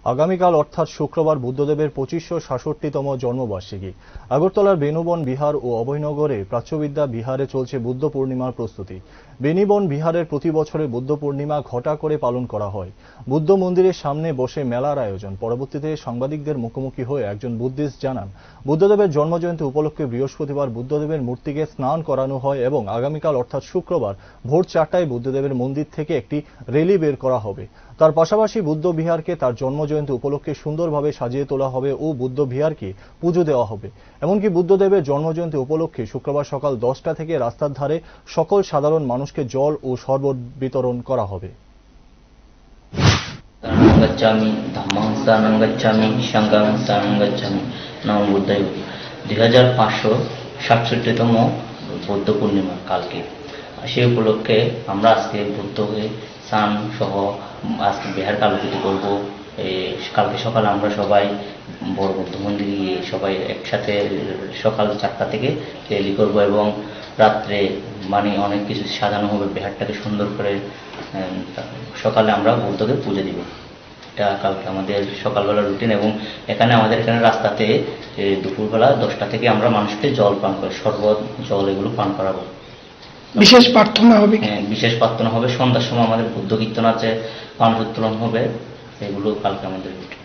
আগামীকাল অর্থাৎ শুক্রবার বুদ্ধদেবের 2566তম জন্মবার্ষিকী। আগরতলার বেনুবন বিহার ও অভয়নগরে প্রাচ্যবিদ্যা বিহারে চলছে বুদ্ধ পূর্ণিমার প্রস্তুতি। বেনিবন বিহারের প্রতি বছরে বুদ্ধ পূর্ণিমা ঘটা করে পালন করা হয়। বুদ্ধ মন্দিরের সামনে বসে মেলার আয়োজন। পরবর্তীতে সাংবাদিকদের মুখোমুখি হয়ে একজন বুদ্ধিস্ট জানান, বুদ্ধদেবের জন্মজয়ন্তী উপলক্ষে বৃহস্পতিবার বুদ্ধদেবের মূর্তিকে স্নান করানো হয় এবং আগামীকাল অর্থাৎ শুক্রবার ভোর 4টায় বুদ্ধদেবের মন্দির থেকে একটি র্যালি বের করা হবে। তার পাশাপাশি বুদ্ধ বিহারকে তার জন্মজয়ন্তী উপলক্ষে সুন্দরভাবে সাজিয়ে তোলা হবে ও বুদ্ধ বিহারকে পুজো দেওয়া হবে। এমনকি বুদ্ধদেবের জন্মজয়ন্তী উপলক্ষে শুক্রবার সকাল 10টা থেকে রাস্তার ধারে সকল সাধারণ মানুষকে জল ও শরবত বিতরণ করা হবে। गच्छामि धम्मं शरणं गच्छामि संघं शरणं गच्छामि नमो बुद्धाय। 2567তম বৌদ্ধ পূর্ণিমা কালকে, সেই উপলক্ষে আমরা আজকে বুদ্ধ হয়ে স্নান সহ আজকে বিহার কালপুজো করব। কালকে সকালে আমরা সবাই বড় বুদ্ধ মন্দিরে গিয়ে সবাই একসাথে সকাল 4টা থেকে র্যালি করব এবং রাত্রে অনেক কিছু সাজানো হবে, বিহারটাকে সুন্দর করে। সকালে আমরা বুদ্ধকে পুজো দিব। এটা কালকে আমাদের সকালবেলা রুটিন এবং আমাদের এখানে রাস্তাতে দুপুরবেলা 10টা থেকে আমরা মানুষকে জল পান করে শরবত জল এগুলো পান করাবো। বিশেষ প্রার্থনা হবে। হ্যাঁ, বিশেষ প্রার্থনা হবে। সন্ধ্যার সময় আমাদের বুদ্ধ কীর্তন আছে, পান উত্তোলন হবে। এগুলো কালকে আমাদের রুটিন।